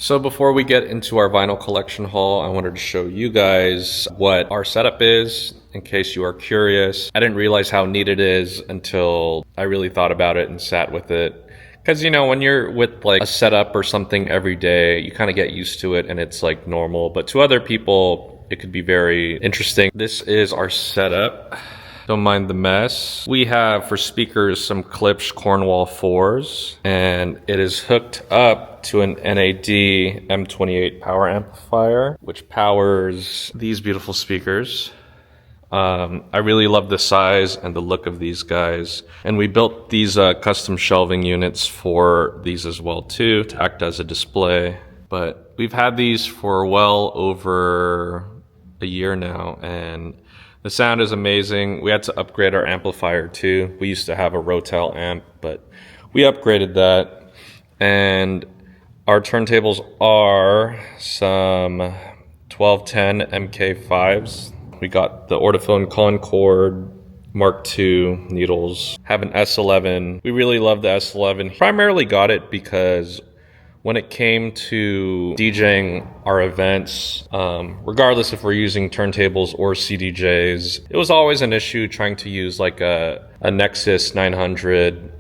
So before we get into our vinyl collection haul, I wanted to show you guys what our setup is in case you are curious. I didn't realize how neat it is until I really thought about it and sat with it. Because, you know, when you're with like a setup or something every day, you kind of get used to it and it's like normal. But to other people, it could be very interesting. This is our setup. Don't mind the mess. We have for speakers some Klipsch Cornwall 4s, and it is hooked up to an NAD M28 Power Amplifier, which powers these beautiful speakers. I really love the size and the look of these guys. And we built these custom shelving units for these as well too, to act as a display. But we've had these for well over a year now, and the sound is amazing. We had to upgrade our amplifier too. We used to have a Rotel amp, but we upgraded that. And our turntables are some 1210 MK5s. We got the Ortofon Concorde Mark II needles. Have an S11. We really love the S11. Primarily got it because when it came to DJing our events, regardless if we're using turntables or CDJs, it was always an issue trying to use like a Nexus 900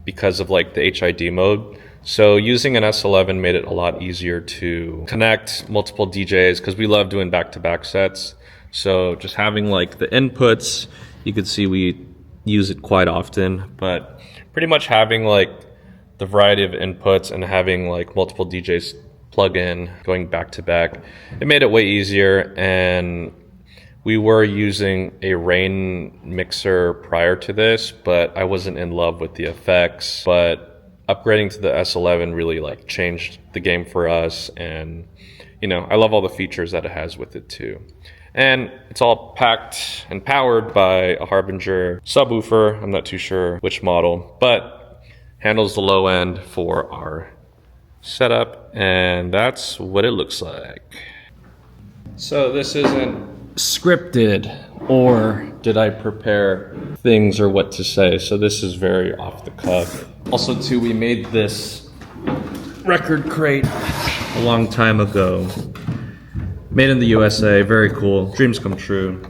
because of like the HID mode. So using an S11 made it a lot easier to connect multiple DJs because we love doing back-to-back sets. So just having like the inputs, you could see we use it quite often, but pretty much having like the variety of inputs and having like multiple DJs plug in, going back to back, it made it way easier. And we were using a rain mixer prior to this, but I wasn't in love with the effects. But upgrading to the S11 really like changed the game for us. And you know, I love all the features that it has with it too. And it's all packed and powered by a Harbinger subwoofer. I'm not too sure which model, but handles the low end for our setup, and that's what it looks like. So this isn't scripted or did I prepare things or what to say, so this is very off the cuff. Also too, we made this record crate a long time ago. Made in the USA, very cool, dreams come true.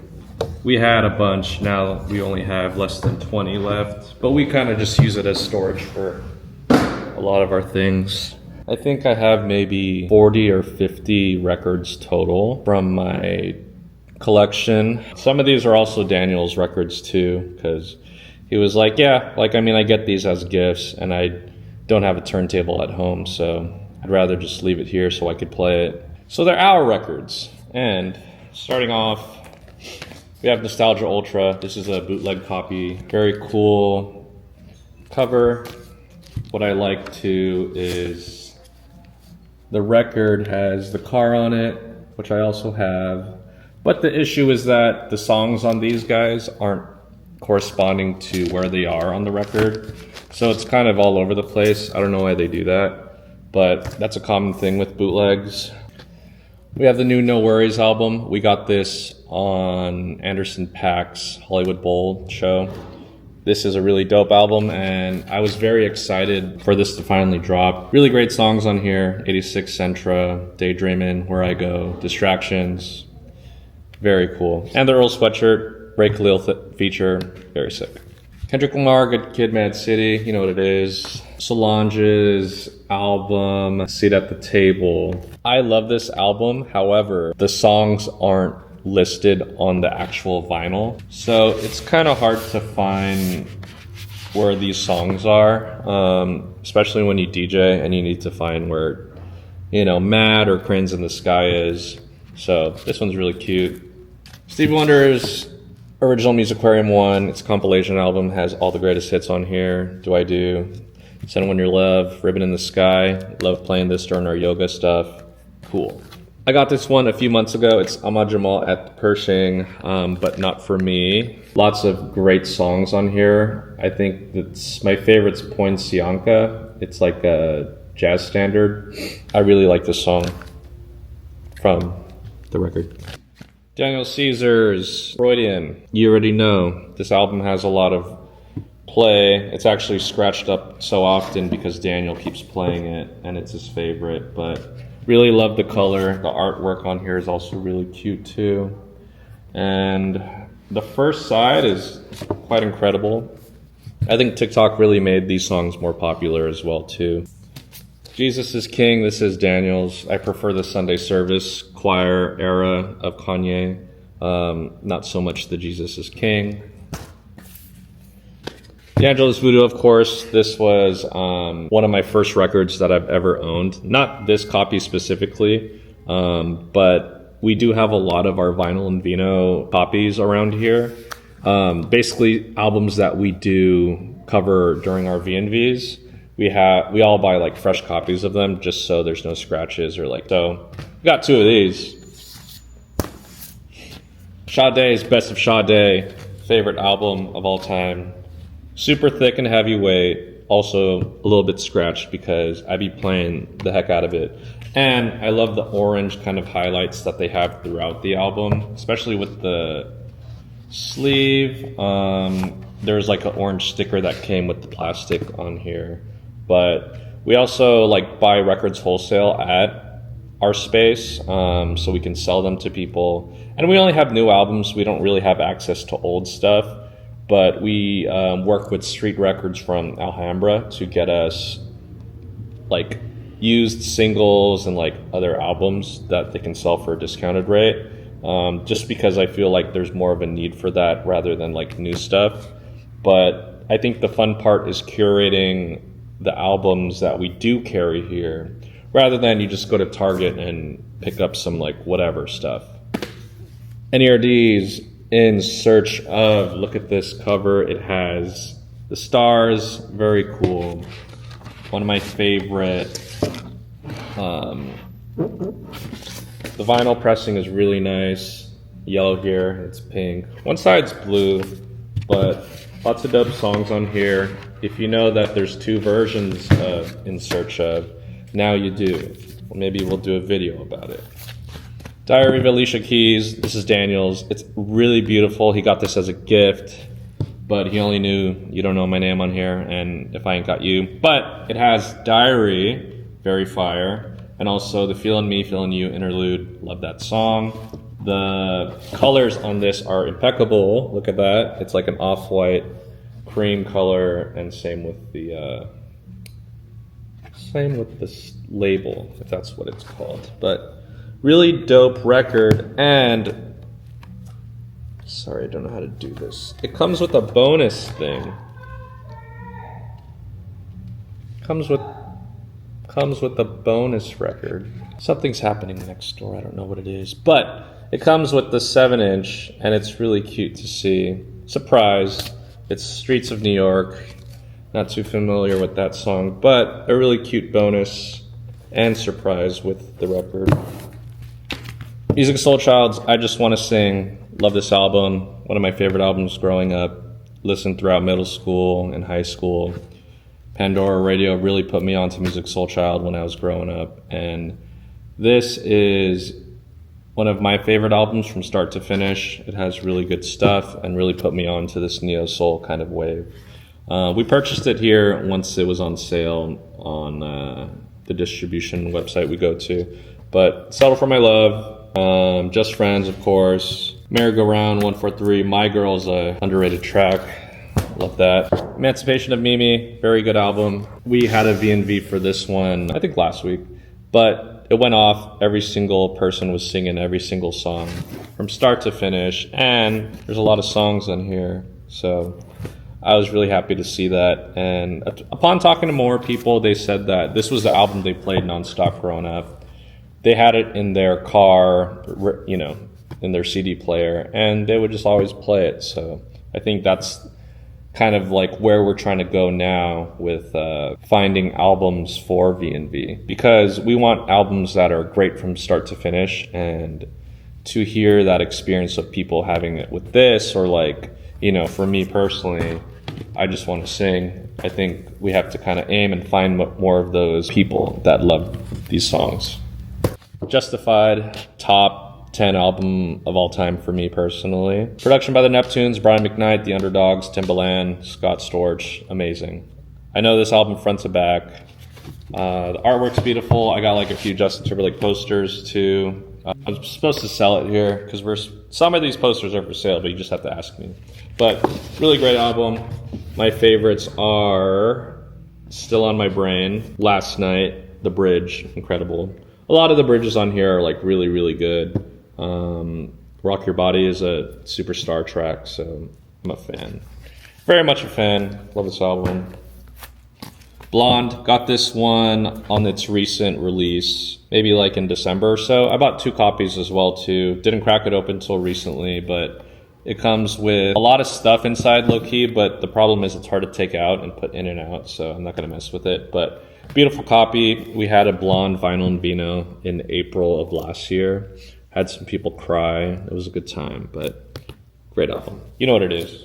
We had a bunch, now we only have less than 20 left, but we kind of just use it as storage for a lot of our things. I think I have maybe 40 or 50 records total from my collection. Some of these are also Daniel's records too, because he was like, yeah, like, I mean, I get these as gifts and I don't have a turntable at home, so I'd rather just leave it here so I could play it. So they're our records, and starting off, we have Nostalgia Ultra. This is a bootleg copy. Very cool cover. What I like too is the record has the car on it, which I also have. But the issue is that the songs on these guys aren't corresponding to where they are on the record. So it's kind of all over the place. I don't know why they do that, but that's a common thing with bootlegs. We have the new No Worries album. We got this on Anderson .Paak's Hollywood Bowl show. This is a really dope album, and I was very excited for this to finally drop. Really great songs on here. 86 Centra, Daydreamin', Where I Go, Distractions. Very cool. And the Earl sweatshirt, Ray Khalil feature, very sick. Kendrick Lamar, Good Kid, Mad City, you know what it is. Solange's album, Seat at the Table. I love this album, however, the songs aren't listed on the actual vinyl. So it's kind of hard to find where these songs are, especially when you DJ and you need to find where, you know, Mad or Cranes in the Sky is. So this one's really cute. Stevie Wonder's Original Musicarium 1, its compilation album, has all the greatest hits on here. Do I Do, Send When Your Love, Ribbon in the Sky. Love playing this during our yoga stuff. Cool. I got this one a few months ago. It's Ahmad Jamal at the Pershing, but not for me. Lots of great songs on here. I think that's my favorite's Poincianka. It's like a jazz standard. I really like this song from the record. Daniel Caesar's Freudian. You already know this album has a lot of play. It's actually scratched up so often because Daniel keeps playing it and it's his favorite, but really love the color. The artwork on here is also really cute too. And the first side is quite incredible. I think TikTok really made these songs more popular as well too. Jesus is King, this is Daniel's. I prefer the Sunday service choir era of Kanye. Not so much the Jesus is King. D'Angelo's Voodoo, of course. This was one of my first records that I've ever owned. Not this copy specifically, but we do have a lot of our vinyl and vino copies around here. Basically, albums that we do cover during our V&Vs. We all buy like fresh copies of them just so there's no scratches or like. So we got 2 of these. Sade's Best of Sade, favorite album of all time. Super thick and heavyweight, also a little bit scratched because I be playing the heck out of it. And I love the orange kind of highlights that they have throughout the album, especially with the sleeve. There's like an orange sticker that came with the plastic on here. But we also like buy records wholesale at our space, so we can sell them to people. And we only have new albums. We don't really have access to old stuff, but we work with Street Records from Alhambra to get us like used singles and like other albums that they can sell for a discounted rate. Just because I feel like there's more of a need for that rather than like new stuff. But I think the fun part is curating the albums that we do carry here, rather than you just go to Target and pick up some like whatever stuff. NERD's In Search Of. Look at this cover. It has the stars. Very cool. One of my favorite. The vinyl pressing is really nice. Yellow here. It's pink. One side's blue, but lots of dope songs on here. If you know that there's 2 versions of In Search Of, now you do. Well, maybe we'll do a video about it. Diary of Alicia Keys. This is Daniel's. It's really beautiful. He got this as a gift, but he only knew you don't know my name on here, and if I ain't got you. But it has Diary, very fire, and also the Feelin' Me, Feelin' You interlude. Love that song. The colors on this are impeccable. Look at that. It's like an off-white cream color, and same with the label, if that's what it's called. But really dope record. And sorry, I don't know how to do this. It comes with a bonus thing. Comes with a bonus record. Something's happening next door. I don't know what it is, but it comes with the 7-inch, and it's really cute to see. Surprise! It's Streets of New York. Not too familiar with that song, but a really cute bonus and surprise with the record. Music Soul Child's I Just Want to Sing. Love this album. One of my favorite albums growing up. Listened throughout middle school and high school. Pandora Radio really put me onto Music Soul Child when I was growing up. And this is one of my favorite albums from start to finish. It has really good stuff and really put me onto this neo-soul kind of wave. We purchased it here once it was on sale on the distribution website we go to. But Settle For My Love, Just Friends, of course. Merry-Go-Round 143, My Girl's a underrated track. Love that. Emancipation of Mimi, very good album. We had a V&V for this one, I think last week. But it went off. Every single person was singing every single song from start to finish. And there's a lot of songs on here. So I was really happy to see that. And upon talking to more people, they said that this was the album they played nonstop growing up. They had it in their car, you know, in their CD player, and they would just always play it. So I think that's kind of like where we're trying to go now with finding albums for V&V, because we want albums that are great from start to finish. And to hear that experience of people having it with this, or like, you know, for me personally, I Just Want to Sing, I think we have to kind of aim and find more of those people that love these songs. Justified, top, 10 album of all time for me personally. Production by the Neptunes, Brian McKnight, The Underdogs, Timbaland, Scott Storch, amazing. I know this album front to back. The artwork's beautiful. I got like a few Justin Timberlake posters too. I'm supposed to sell it here because some of these posters are for sale, but you just have to ask me. But really great album. My favorites are Still on My Brain, Last Night, The Bridge, incredible. A lot of the bridges on here are like really, really good. Rock Your Body is a superstar track, so I'm a fan. Very much a fan. Love this album. Blonde, got this one on its recent release, maybe like in December or so. I bought 2 copies as well too. Didn't crack it open until recently, but it comes with a lot of stuff inside low-key, but the problem is it's hard to take out and put in and out, so I'm not going to mess with it. But beautiful copy. We had a blonde vinyl and vino in April of last year. Had some people cry. It was a good time, but great album. You know what it is.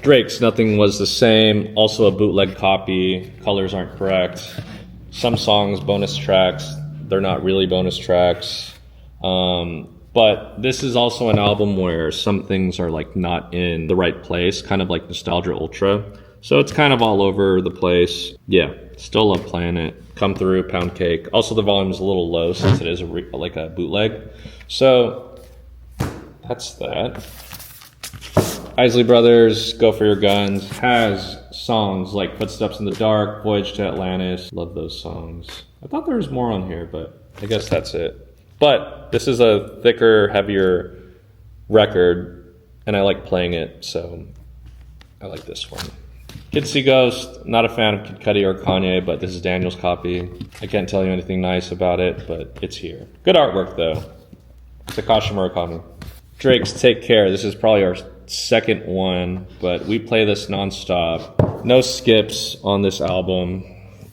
Drake's Nothing Was the Same, also a bootleg copy. Colors aren't correct. Some songs, bonus tracks, they're not really bonus tracks. But this is also an album where some things are like not in the right place, kind of like Nostalgia Ultra. So it's kind of all over the place. Yeah, still love playing it. Come Through, Pound Cake. Also the volume is a little low since it is like a bootleg. So that's that. Isley Brothers, Go For Your Guns, has songs like Footsteps in the Dark, Voyage to Atlantis. Love those songs. I thought there was more on here, but I guess that's it. But this is a thicker, heavier record, and I like playing it, so I like this one. Kids See Ghost, not a fan of Kid Cudi or Kanye, but this is Daniel's copy. I can't tell you anything nice about it, but it's here. Good artwork, though. Takashi Murakami. Drake's Take Care. This is probably our second one, but we play this nonstop. No skips on this album.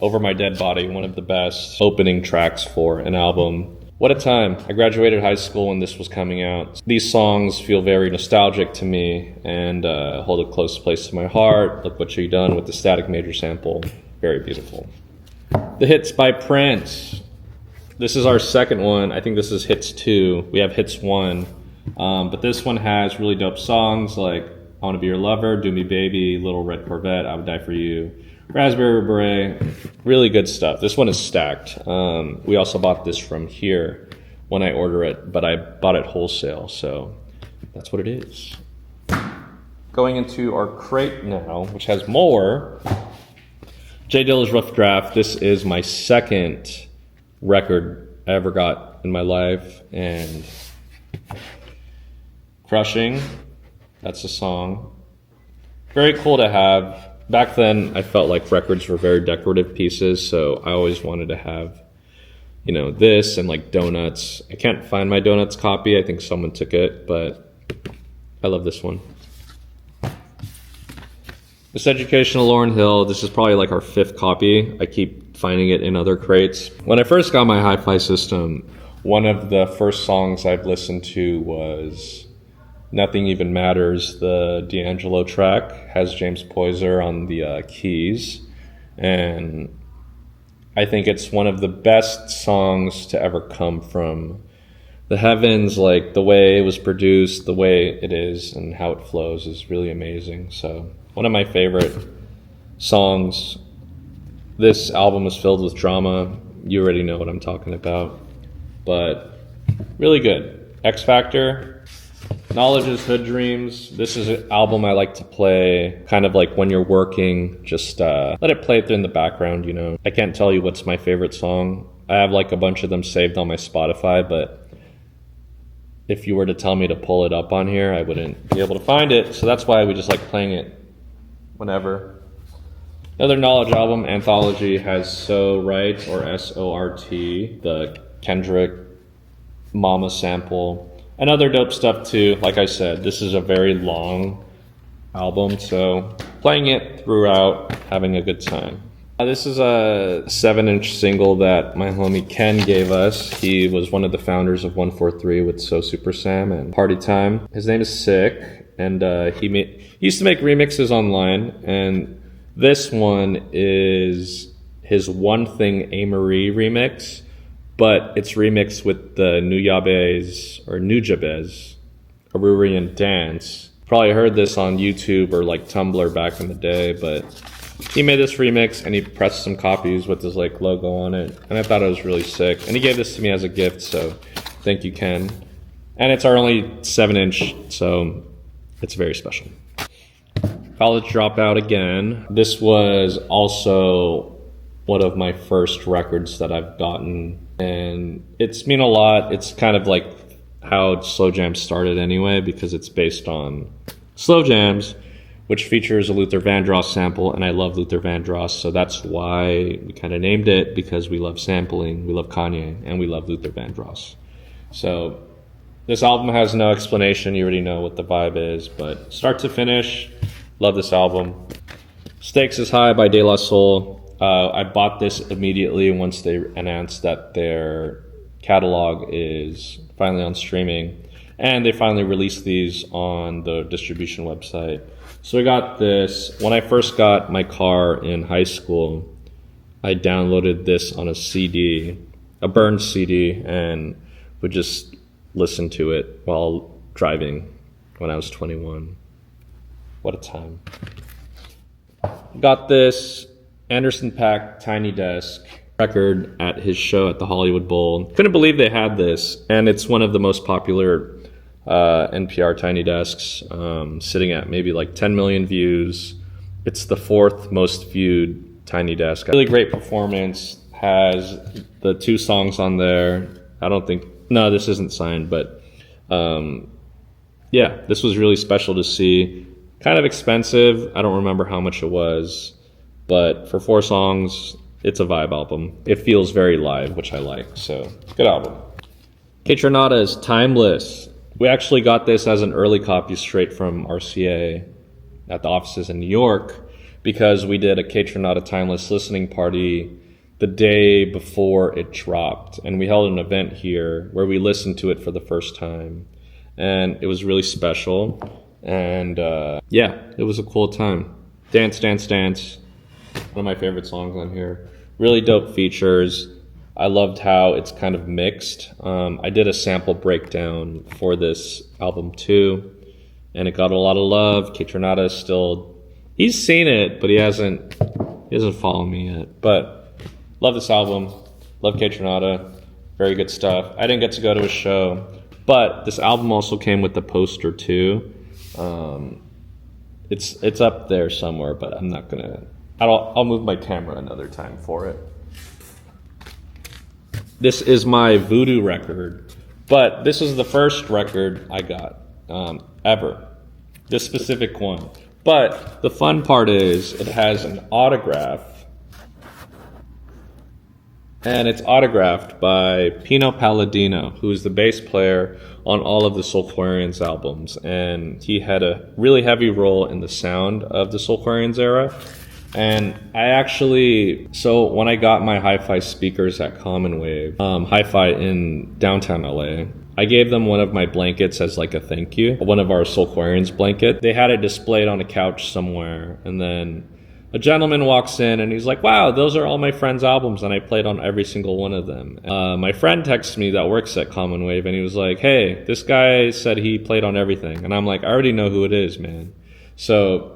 Over My Dead Body, one of the best opening tracks for an album. What a time. I graduated high school when this was coming out. These songs feel very nostalgic to me and hold a close place to my heart. Look What You Done with the Static Major sample. Very beautiful. The Hits by Prince. This is our second one. I think this is Hits 2. We have Hits 1. But this one has really dope songs like I Want to Be Your Lover, Do Me Baby, Little Red Corvette, I Would Die For You, Raspberry Beret. Really good stuff. This one is stacked. We also bought this from here when I order it, but I bought it wholesale, so that's what it is. Going into our crate now, which has more. J Dilla's Rough Draft. This is my second record I ever got in my life, and Crushing, that's a song. Very cool to have. Back then, I felt like records were very decorative pieces, so I always wanted to have, you know, this and like Donuts. I can't find my Donuts copy. I think someone took it, but I love this one. Miseducation of Lauryn Hill. This is probably like our 5th copy. I keep finding it in other crates. When I first got my hi-fi system, one of the first songs I've listened to was Nothing Even Matters. The D'Angelo track has James Poyser on the keys, and I think it's one of the best songs to ever come from the heavens. Like the way it was produced, the way it is, and how it flows is really amazing. So one of my favorite songs. This album is filled with drama. You already know what I'm talking about, but really good. X Factor. Knowledge is Hood Dreams. This is an album I like to play kind of like when you're working, just let it play through in the background, you know. I can't tell you what's my favorite song. I have like a bunch of them saved on my Spotify, but if you were to tell me to pull it up on here, I wouldn't be able to find it. So that's why we just like playing it whenever. Another Knowledge album, Anthology, has So Right, or S-O-R-T, the Kendrick Mama sample. And other dope stuff too. Like I said, this is a very long album, so playing it throughout, having a good time. This is a 7-inch single that my homie Ken gave us. He was one of the founders of 143 with So Super Sam and Party Time. His name is Sick, and he used to make remixes online, and this one is his One Thing Amory remix. but it's remixed with the Nujabes Aurorian dance. Probably heard this on YouTube or like Tumblr back in the day, but he made this remix and he pressed some copies with his like logo on it, and I thought it was really sick. And he gave this to me as a gift, so thank you, Ken. And it's our only 7-inch, so it's very special. College Dropout again. This was also one of my first records that I've gotten, and it's mean a lot. It's kind of like how Slow Jams started anyway, because it's based on Slow Jams, which features a Luther Vandross sample, and I love Luther Vandross, so that's why we kind of named it, because we love sampling, we love Kanye, and we love Luther Vandross. So this album has no explanation, you already know what the vibe is, but start to finish, love this album. Stakes is High by De La Soul. I bought this immediately once they announced that their catalog is finally on streaming, and they finally released these on the distribution website. So I got this. When I first got my car in high school, I downloaded this on a CD, a burned CD, and would just listen to it while driving when I was 21. What a time. Got this Anderson .Paak Tiny Desk record at his show at the Hollywood Bowl. Couldn't believe they had this, and it's one of the most popular NPR Tiny Desks, sitting at maybe like 10 million views. It's the 4th most viewed Tiny Desk. Really great performance, has the 2 songs on there. No, this isn't signed, but yeah, this was really special to see. Kind of expensive, I don't remember how much it was, but for 4 songs, it's a vibe album. It feels very live, which I like, so good album. Kaytranada is Timeless. We actually got this as an early copy straight from RCA at the offices in New York, because we did a Kaytranada Timeless listening party the day before it dropped, and we held an event here where we listened to it for the first time, and it was really special, and yeah, it was a cool time. Dance, Dance, Dance, one of my favorite songs on here. Really dope features. I loved how it's kind of mixed. I did a sample breakdown for this album too, and it got a lot of love. Kaytranada is still, he's seen it, but he hasn't followed me yet. But love this album, love Kaytranada, very good stuff. I didn't get to go to a show, but this album also came with the poster too. It's up there somewhere, but I'm not gonna. I'll move my camera another time for it. This is my Voodoo record, but this is the first record I got ever, this specific one. But the fun part is it has an autograph, and it's autographed by Pino Palladino, who is the bass player on all of the Soulquarians albums, and he had a really heavy role in the sound of the Soulquarians era. And I actually, so when I got my hi-fi speakers at Commonwave, hi-fi in downtown LA, I gave them one of my blankets as like a thank you, one of our Soulquarians blanket. They had it displayed on a couch somewhere, and then a gentleman walks in and he's like, wow, those are all my friend's albums, and I played on every single one of them. My friend texts me that works at Commonwave, and he was like, hey, this guy said he played on everything. And I'm like, I already know who it is, man. So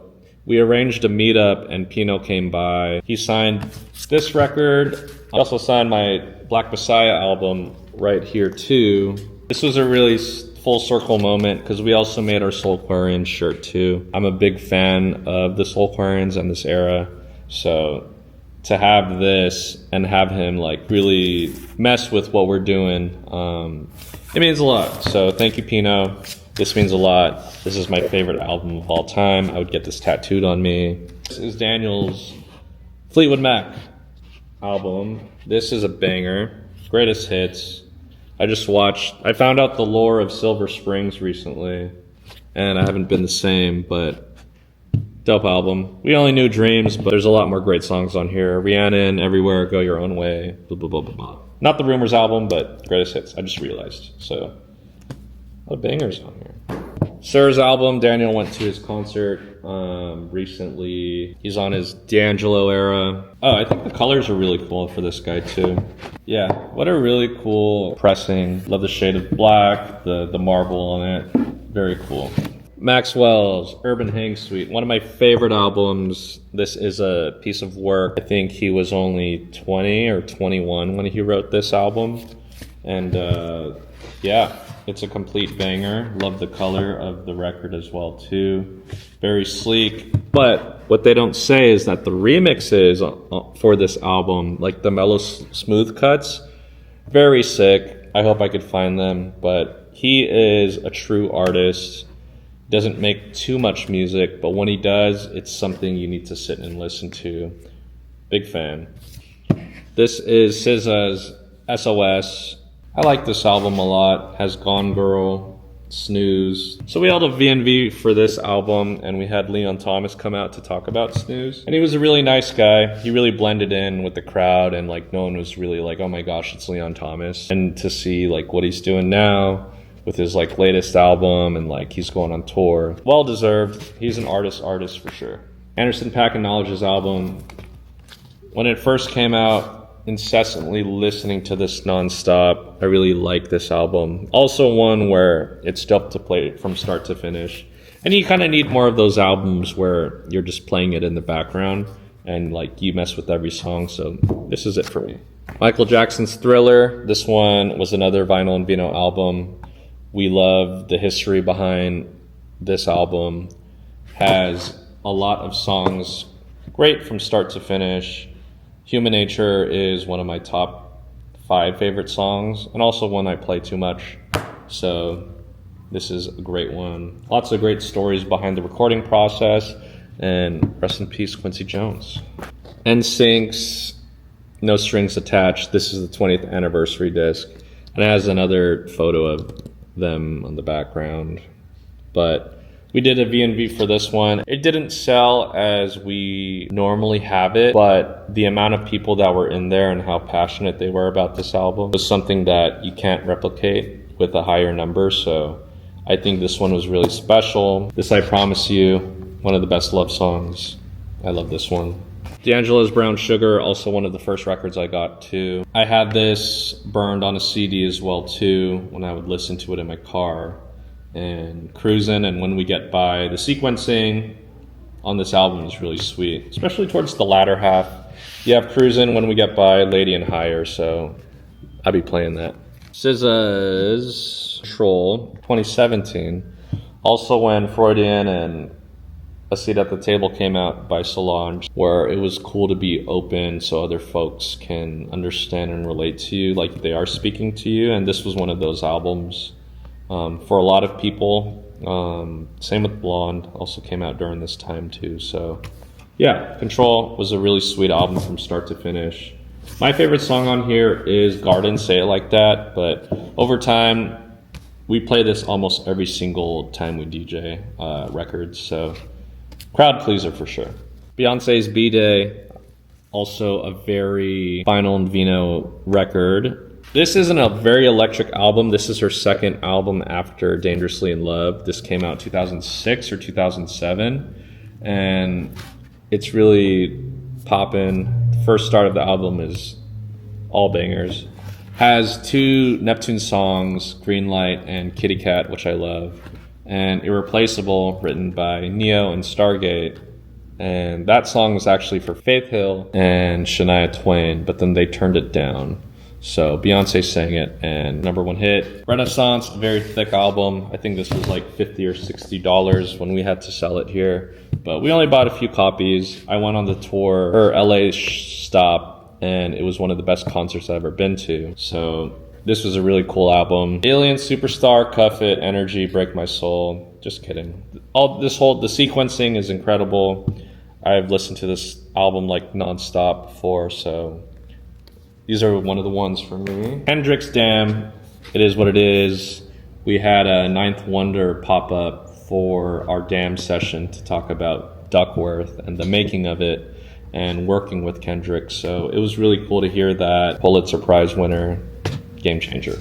we arranged a meetup, and Pino came by. He signed this record. I also signed my Black Messiah album right here too. This was a really full circle moment, because we also made our Soulquarians shirt too. I'm a big fan of the Soulquarians and this era, so to have this and have him like really mess with what we're doing, it means a lot. So thank you, Pino. This means a lot. This is my favorite album of all time. I would get this tattooed on me. This is Daniel's Fleetwood Mac album. This is a banger. Greatest hits. I found out the lore of Silver Springs recently, and I haven't been the same, but dope album. We only knew Dreams, but there's a lot more great songs on here. Rhiannon, Everywhere, Go Your Own Way, blah, blah, blah, blah, blah. Not the Rumors album, but greatest hits. I just realized. So, a lot of bangers on here. Sir's album, Daniel went to his concert. recently. He's on his D'Angelo era. Oh, I think the colors are really cool for this guy too. Yeah, what a really cool pressing. Love the shade of black, the marble on it. Very cool. Maxwell's Urban Hang Suite, one of my favorite albums. This is a piece of work. I think he was only 20 or 21 when he wrote this album. And yeah, it's a complete banger. Love the color of the record as well too. Very sleek. But what they don't say is that the remixes for this album, like the mellow smooth cuts, very sick. I hope I could find them. But he is a true artist. Doesn't make too much music, but when he does, it's something you need to sit and listen to. Big fan. This is SZA's SOS. I like this album a lot. Has Gone Girl, Snooze. So we held a V&V for this album, and we had Leon Thomas come out to talk about Snooze. And he was a really nice guy. He really blended in with the crowd, and like no one was really like, oh my gosh, it's Leon Thomas. And to see like what he's doing now with his like latest album, and like he's going on tour. Well deserved. He's an artist for sure. Anderson .Paak & Knowledge's album. When it first came out, incessantly listening to this nonstop. I really like this album. Also one where it's dope to play from start to finish. And you kind of need more of those albums where you're just playing it in the background and like you mess with every song. So this is it for me. Michael Jackson's Thriller. This one was another Vinyl and Vino album. We love the history behind this album. Has a lot of songs, great from start to finish. Human Nature is one of my top 5 favorite songs, and also one I play too much. So this is a great one. Lots of great stories behind the recording process, and rest in peace, Quincy Jones. NSYNC's No Strings Attached. This is the 20th anniversary disc, and it has another photo of them on the background. But we did a V&V for this one. It didn't sell as we normally have it, but the amount of people that were in there and how passionate they were about this album was something that you can't replicate with a higher number. So I think this one was really special. This, I Promise You, one of the best love songs. I love this one. D'Angelo's Brown Sugar, also one of the first records I got too. I had this burned on a CD as well too when I would listen to it in my car and cruising. And When We Get By, the sequencing on this album is really sweet, especially towards the latter half. You have Cruising, When We Get By, Lady and Higher, so I'll be playing that. SZA's Control, 2017. Also when Freudian and A Seat at the Table came out by Solange, where it was cool to be open so other folks can understand and relate to you like they are speaking to you. And this was one of those albums for a lot of people. Same with Blonde, also came out during this time too. So yeah, Control was a really sweet album from start to finish. My favorite song on here is Garden, Say It Like That, but over time, we play this almost every single time we DJ records, so crowd pleaser for sure. Beyonce's B-Day, also a very Vinyl and Vino record. This isn't a very electric album. This is her second album after Dangerously in Love. This came out 2006 or 2007, and it's really poppin'. The first start of the album is all bangers. Has 2 Neptune songs, Green Light and Kitty Cat, which I love, and Irreplaceable, written by Neo and Stargate. And that song was actually for Faith Hill and Shania Twain, but then they turned it down. So Beyonce sang it, and #1 hit. Renaissance, a very thick album. I think this was like $50 or $60 when we had to sell it here, but we only bought a few copies. I went on the tour, or LA stop, and it was one of the best concerts I've ever been to. So this was a really cool album. Alien, Superstar, Cuff It, Energy, Break My Soul. Just kidding. The sequencing is incredible. I've listened to this album like nonstop before, so these are one of the ones for me. Kendrick's Damn, it is what it is. We had a Ninth Wonder pop up for our Damn session to talk about Duckworth and the making of it and working with Kendrick. So it was really cool to hear that. Pulitzer Prize winner, game changer.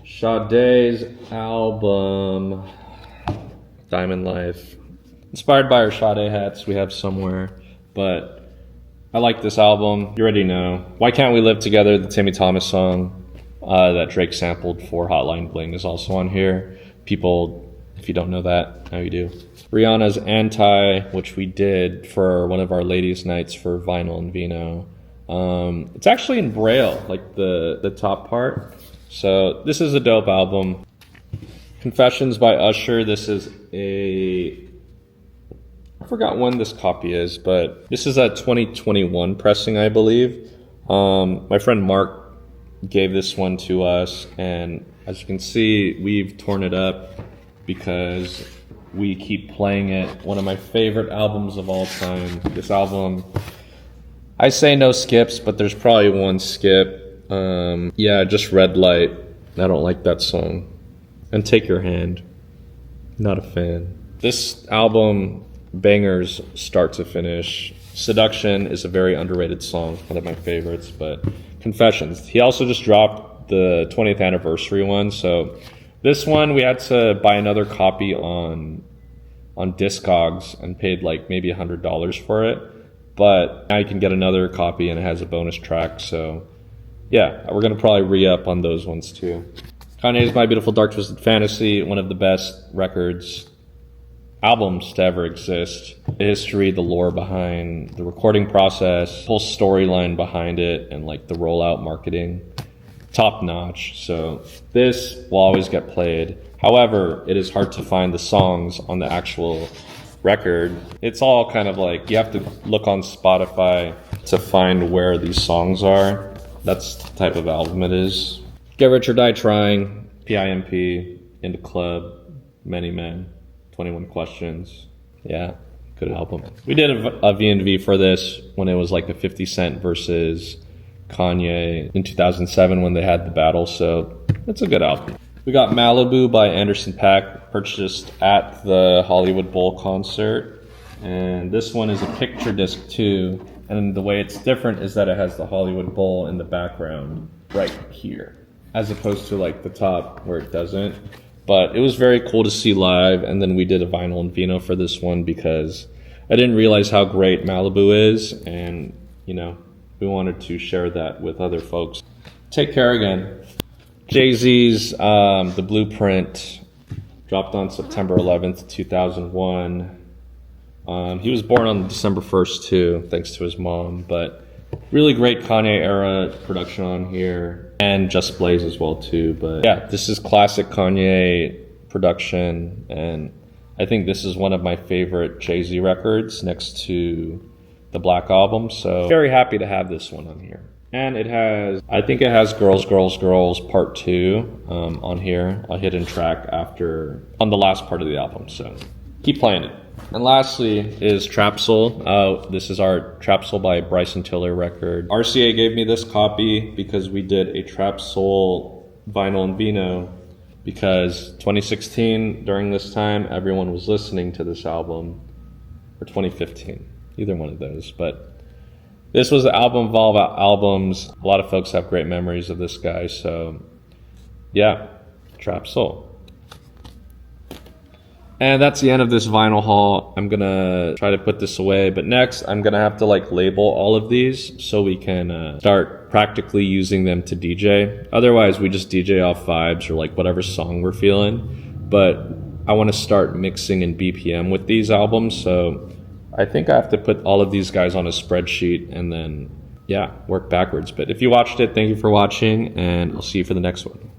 Sade's album, Diamond Life. Inspired by our Sade hats we have somewhere, but I like this album. You already know. Why Can't We Live Together, the Timmy Thomas song that Drake sampled for Hotline Bling, is also on here. People, if you don't know that, now you do. Rihanna's Anti, which we did for one of our ladies' nights for Vinyl and Vino. It's actually in Braille, like the top part. So this is a dope album. Confessions by Usher. This is I forgot when this copy is, but this is a 2021 pressing, I believe. My friend Mark gave this one to us, and as you can see, we've torn it up because we keep playing it. One of my favorite albums of all time. This album, I say no skips, but there's probably one skip. Yeah, just Red Light. I don't like that song. And Take Your Hand. Not a fan. This album, bangers start to finish. Seduction is a very underrated song, one of my favorites, but Confessions. He also just dropped the 20th anniversary one, so this one we had to buy another copy on Discogs and paid like maybe $100 for it, but now you can get another copy and it has a bonus track, so yeah, we're gonna probably re-up on those ones too. Kanye's My Beautiful Dark Twisted Fantasy, one of the best albums to ever exist. The history, the lore behind the recording process, whole storyline behind it, and like the rollout marketing, top notch. So this will always get played. However, it is hard to find the songs on the actual record. It's all kind of like, you have to look on Spotify to find where these songs are. That's the type of album it is. Get Rich or Die Trying, PIMP, In the Club, Many Men, 21 Questions. Yeah, good album. We did a V&V for this when it was like a 50 Cent versus Kanye in 2007 when they had the battle, so it's a good album. We got Malibu by Anderson .Paak, purchased at the Hollywood Bowl concert. And this one is a picture disc too. And the way it's different is that it has the Hollywood Bowl in the background right here, as opposed to like the top where it doesn't. But it was very cool to see live, and then we did a vinyl and Vino for this one because I didn't realize how great Malibu is, and you know, we wanted to share that with other folks. Take Care Again. Jay-Z's The Blueprint dropped on September 11th, 2001. He was born on December 1st too, thanks to his mom, but really great Kanye era production on here, and Just Blaze as well too. But yeah, this is classic Kanye production, and I think this is one of my favorite Jay-Z records next to the Black Album, so very happy to have this one on here. And it has, I think it has Girls, Girls, Girls Part 2 on here, a hidden track on the last part of the album, so keep playing it. And lastly is Trap Soul. This is our Trap Soul by Bryson Tiller record. RCA gave me this copy because we did a Trap Soul vinyl and Vino, because 2016, during this time, everyone was listening to this album, or 2015, either one of those. But this was the album of all albums. A lot of folks have great memories of this guy, so yeah, Trap Soul. And that's the end of this vinyl haul. I'm gonna try to put this away, but next I'm gonna have to like label all of these so we can start practically using them to DJ. Otherwise we just DJ off vibes or like whatever song we're feeling. But I wanna start mixing in BPM with these albums, so I think I have to put all of these guys on a spreadsheet and then, yeah, work backwards. But if you watched it, thank you for watching, and I'll see you for the next one.